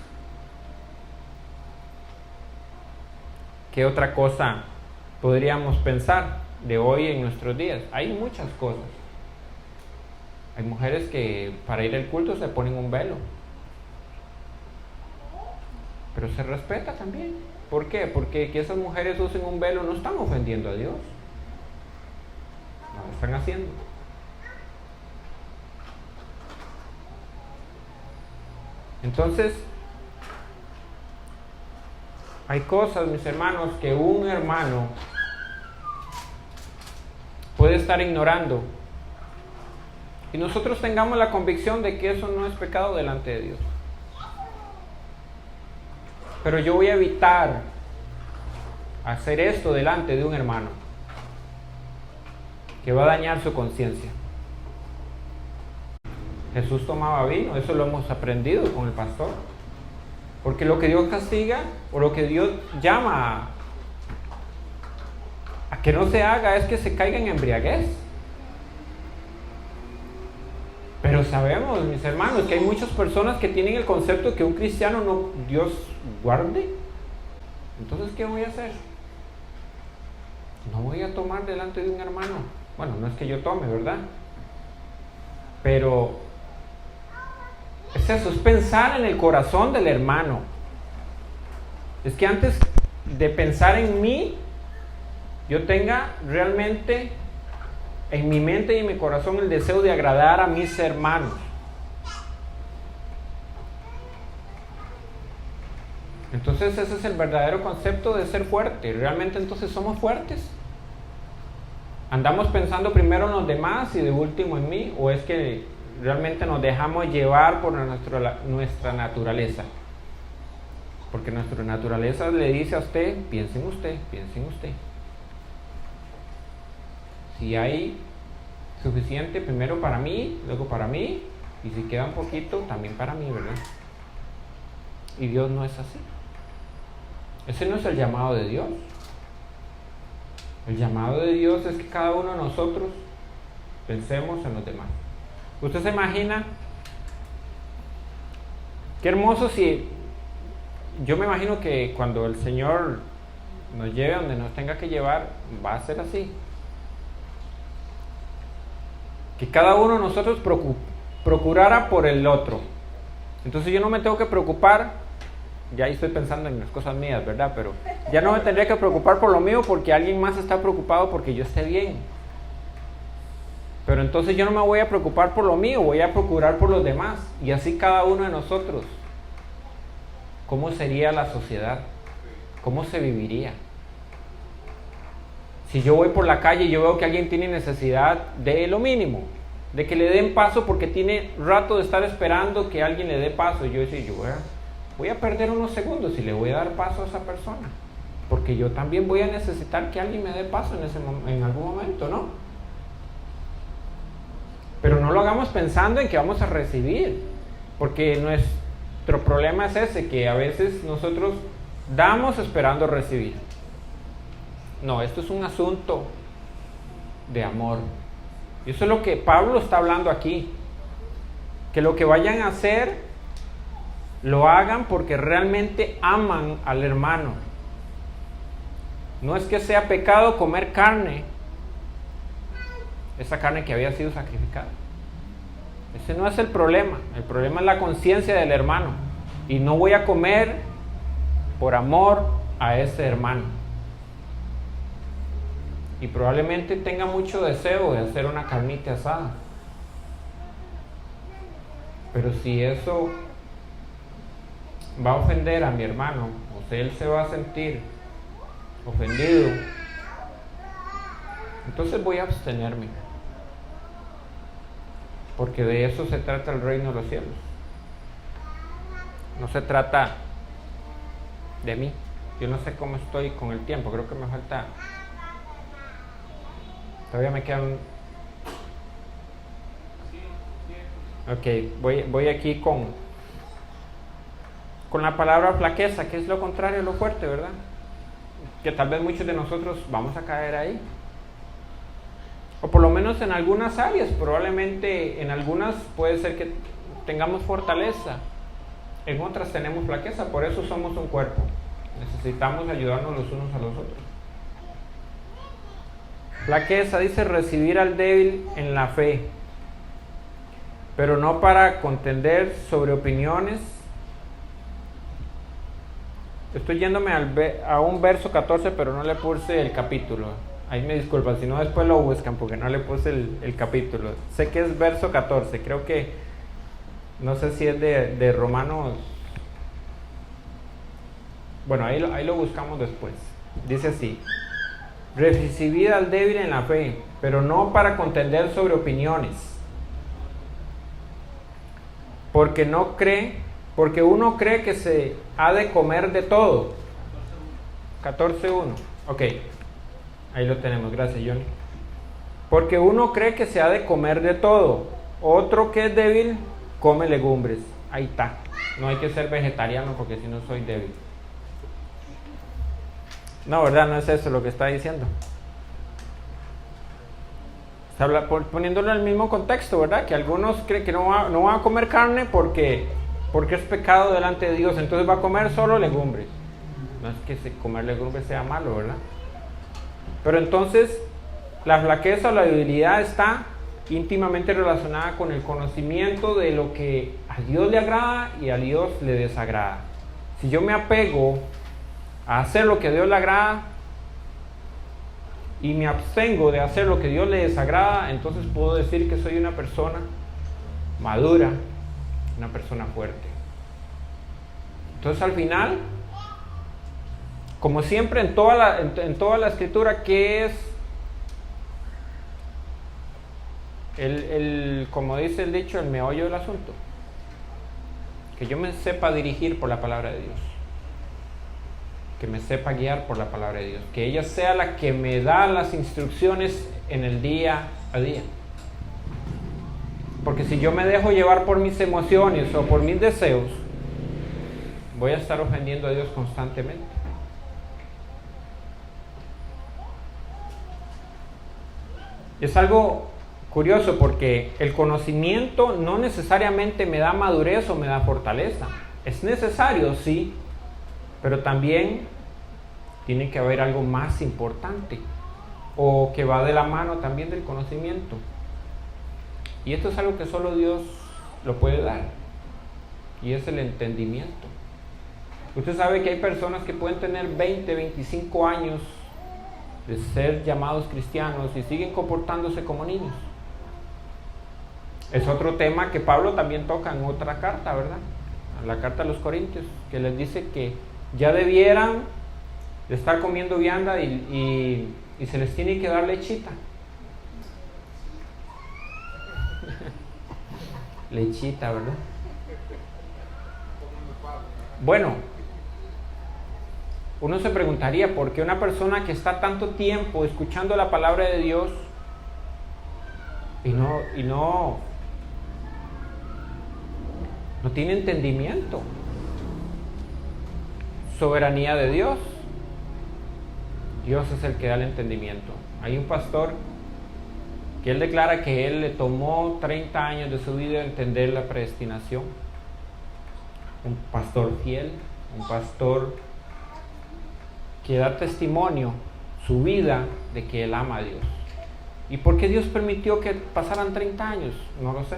¿Qué otra cosa podríamos pensar de hoy en nuestros días? Hay muchas cosas. Hay mujeres que para ir al culto se ponen un velo. Pero se respeta también. ¿Por qué? Porque que esas mujeres usen un velo no están ofendiendo a Dios. No lo están haciendo. Entonces, hay cosas, mis hermanos, que un hermano puede estar ignorando Y nosotros tengamos la convicción de que eso no es pecado delante de Dios. Pero yo voy a evitar hacer esto delante de un hermano que va a dañar su conciencia. Jesús tomaba vino, eso lo hemos aprendido con el pastor. Porque lo que Dios castiga o lo que Dios llama a que no se haga es que se caiga en embriaguez. Pero sabemos, mis hermanos, que hay muchas personas que tienen el concepto que un cristiano no, Dios guarde. Entonces, ¿qué voy a hacer? No voy a tomar delante de un hermano. Bueno, no es que yo tome, ¿verdad? Pero es eso, es pensar en el corazón del hermano. Es que antes de pensar en mí, yo tenga realmente en mi mente y en mi corazón el deseo de agradar a mis hermanos. Entonces ese es el verdadero concepto de ser fuerte. ¿Realmente entonces somos fuertes? ¿Andamos pensando primero en los demás y de último en mí? ¿O es que realmente nos dejamos llevar por nuestra naturaleza? Porque nuestra naturaleza le dice a usted, piense en usted, piense en usted. Si hay suficiente, primero para mí, luego para mí, y si queda un poquito, también para mí, ¿verdad? Y Dios no es así. Ese no es el llamado de Dios. El llamado de Dios es que cada uno de nosotros pensemos en los demás. ¿Usted se imagina? Qué hermoso si... Yo me imagino que cuando el Señor nos lleve donde nos tenga que llevar, va a ser así. Que cada uno de nosotros procurara por el otro. Entonces yo no me tengo que preocupar, ya ahí estoy pensando en las cosas mías, ¿verdad? Pero ya no me tendría que preocupar por lo mío porque alguien más está preocupado porque yo esté bien. Pero entonces yo no me voy a preocupar por lo mío, voy a procurar por los demás. Y así cada uno de nosotros. ¿Cómo sería la sociedad? ¿Cómo se viviría? Si yo voy por la calle y yo veo que alguien tiene necesidad de lo mínimo, de que le den paso porque tiene rato de estar esperando que alguien le dé paso, y yo decía, voy a perder unos segundos y le voy a dar paso a esa persona, porque yo también voy a necesitar que alguien me dé paso en algún momento, ¿no? Pero no lo hagamos pensando en que vamos a recibir, porque nuestro problema es ese, que a veces nosotros damos esperando recibir. No, esto es un asunto de amor. Y eso es lo que Pablo está hablando aquí. Que lo que vayan a hacer, lo hagan porque realmente aman al hermano. No es que sea pecado comer carne, esa carne que había sido sacrificada. Ese no es el problema. El problema es la conciencia del hermano. Y no voy a comer por amor a ese hermano. Y probablemente tenga mucho deseo de hacer una carnita asada. Pero si eso va a ofender a mi hermano, o si él se va a sentir ofendido, entonces voy a abstenerme. Porque de eso se trata el reino de los cielos. No se trata de mí. Yo no sé cómo estoy con el tiempo, creo que me falta... Todavía me quedan... Ok, voy aquí con la palabra flaqueza, que es lo contrario a lo fuerte, ¿verdad? Que tal vez muchos de nosotros vamos a caer ahí. O por lo menos en algunas áreas, probablemente en algunas puede ser que tengamos fortaleza, en otras tenemos flaqueza, por eso somos un cuerpo. Necesitamos ayudarnos los unos a los otros. Flaqueza dice recibir al débil en la fe, pero no para contender sobre opiniones. Estoy yéndome a un verso 14, pero no le puse el capítulo. Ahí me disculpan, si no después lo buscan porque no le puse el capítulo. Sé que es verso 14, creo que, no sé si es de Romanos. Bueno, ahí lo buscamos después. Dice así: recibid al débil en la fe, pero no para contender sobre opiniones. porque uno cree que se ha de comer de todo. 14:1. Ok, ahí lo tenemos, gracias Johnny. Porque uno cree que se ha de comer de todo. Otro que es débil, come legumbres. Ahí está. No hay que ser vegetariano porque si no soy débil. No, ¿verdad? No es eso lo que está diciendo. Está poniéndolo en el mismo contexto, ¿verdad? Que algunos creen que no va a comer carne porque es pecado delante de Dios. Entonces va a comer solo legumbres. No es que comer legumbres sea malo, ¿verdad? Pero entonces la flaqueza o la debilidad está íntimamente relacionada con el conocimiento de lo que a Dios le agrada y a Dios le desagrada. Si yo me apego a hacer lo que a Dios le agrada y me abstengo de hacer lo que a Dios le desagrada, entonces puedo decir que soy una persona madura, una persona fuerte. Entonces al final, como siempre en toda la escritura, ¿qué es como dice el dicho, el meollo del asunto? Que yo me sepa dirigir por la palabra de Dios, que me sepa guiar por la palabra de Dios, que ella sea la que me da las instrucciones en el día a día. Porque si yo me dejo llevar por mis emociones o por mis deseos, voy a estar ofendiendo a Dios constantemente. Es algo curioso porque el conocimiento no necesariamente me da madurez o me da fortaleza. Es necesario, sí, pero también tiene que haber algo más importante o que va de la mano también del conocimiento. Y esto es algo que solo Dios lo puede dar, y es el entendimiento. Usted sabe que hay personas que pueden tener 20, 25 años de ser llamados cristianos y siguen comportándose como niños. Es otro tema que Pablo también toca en otra carta, ¿verdad? En la carta a los Corintios, que les dice que ya debieran de estar comiendo vianda y se les tiene que dar lechita. Lechita, ¿verdad? Bueno, uno se preguntaría por qué una persona que está tanto tiempo escuchando la palabra de Dios y no tiene entendimiento. Soberanía de Dios. Dios es el que da el entendimiento. Hay un pastor que él declara que él le tomó 30 años de su vida entender la predestinación. Un pastor fiel, un pastor que da testimonio su vida de que él ama a Dios. ¿Y por qué Dios permitió que pasaran 30 años? No lo sé.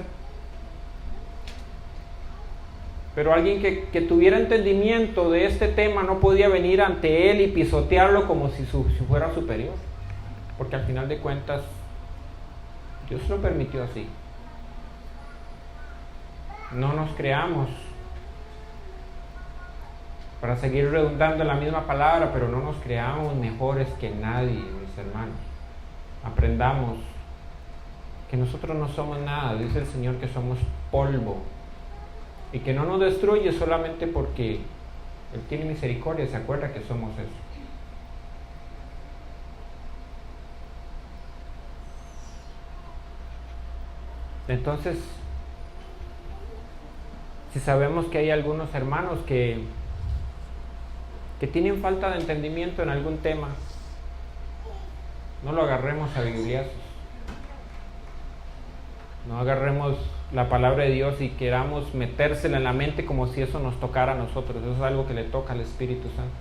Pero alguien que tuviera entendimiento de este tema no podía venir ante él y pisotearlo como si fuera superior. Porque al final de cuentas, Dios lo permitió así. No nos creamos, para seguir redundando en la misma palabra, pero no nos creamos mejores que nadie, mis hermanos. Aprendamos que nosotros no somos nada. Dice el Señor que somos polvo y que no nos destruye solamente porque Él tiene misericordia. Se acuerda que somos eso. Entonces, si sabemos que hay algunos hermanos que tienen falta de entendimiento en algún tema, no lo agarremos a bibliazos. No agarremos la palabra de Dios y queramos metérsela en la mente como si eso nos tocara a nosotros. Eso es algo que le toca al Espíritu Santo.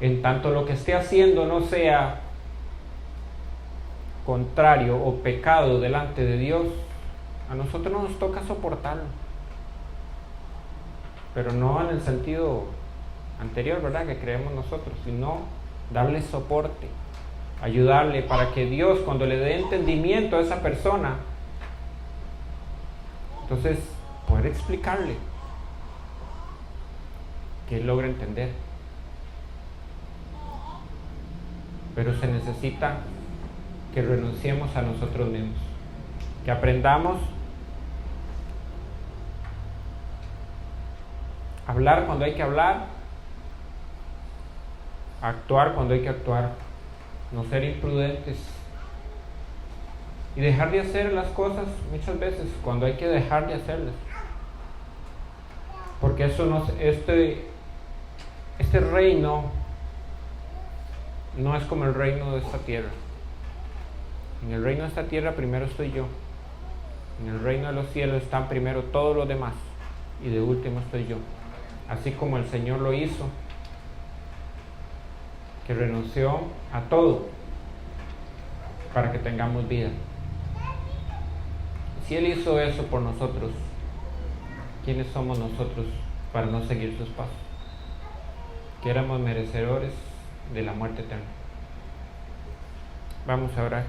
En tanto lo que esté haciendo no sea contrario o pecado delante de Dios, a nosotros no nos toca soportarlo. Pero no en el sentido anterior, ¿verdad?, que creemos nosotros, sino darle soporte, ayudarle para que Dios, cuando le dé entendimiento a esa persona, entonces poder explicarle que él logre entender. Pero se necesita que renunciemos a nosotros mismos, que aprendamos hablar cuando hay que hablar, actuar cuando hay que actuar, no ser imprudentes y dejar de hacer las cosas muchas veces cuando hay que dejar de hacerlas, porque eso no, este reino no es como el reino de esta tierra. En el reino de esta tierra primero estoy yo, en el reino de los cielos están primero todos los demás y de último estoy yo, así como el Señor lo hizo, que renunció a todo para que tengamos vida. Si Él hizo eso por nosotros, ¿quiénes somos nosotros para no seguir sus pasos? Que éramos merecedores de la muerte eterna. Vamos a orar.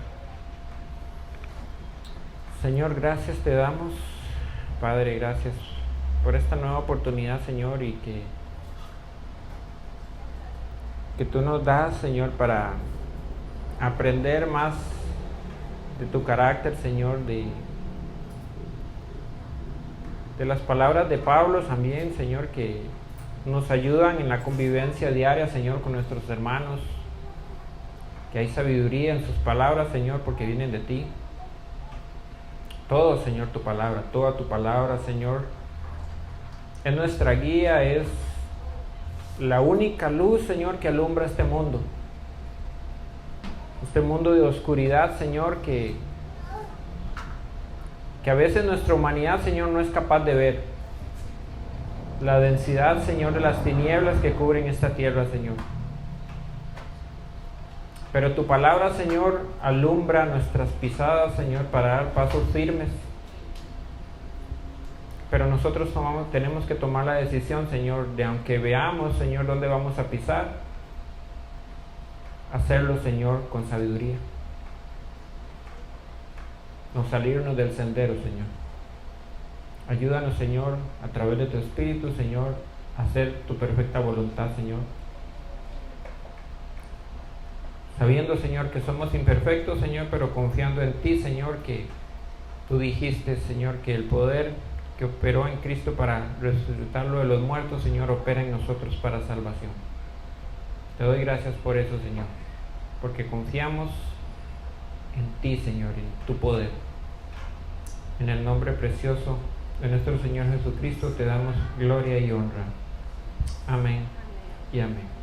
Señor, gracias te damos, Padre, gracias por esta nueva oportunidad, Señor, y que tú nos das, Señor, para aprender más de tu carácter, Señor, de las palabras de Pablo también, Señor, que nos ayudan en la convivencia diaria, Señor, con nuestros hermanos, que hay sabiduría en sus palabras, Señor, porque vienen de ti. Todo, Señor, tu palabra, toda tu palabra, Señor, es nuestra guía, es la única luz, Señor, que alumbra este mundo de oscuridad, Señor, que a veces nuestra humanidad, Señor, no es capaz de ver la densidad, Señor, de las tinieblas que cubren esta tierra, Señor. Pero tu palabra, Señor, alumbra nuestras pisadas, Señor, para dar pasos firmes. Pero nosotros tenemos que tomar la decisión, Señor, de aunque veamos, Señor, dónde vamos a pisar, hacerlo, Señor, con sabiduría. No salirnos del sendero, Señor. Ayúdanos, Señor, a través de tu Espíritu, Señor, a hacer tu perfecta voluntad, Señor. Sabiendo, Señor, que somos imperfectos, Señor, pero confiando en ti, Señor, que tú dijiste, Señor, que el poder que operó en Cristo para resucitarlo de los muertos, Señor, opera en nosotros para salvación. Te doy gracias por eso, Señor, porque confiamos en ti, Señor, en tu poder. En el nombre precioso de nuestro Señor Jesucristo te damos gloria y honra. Amén y amén.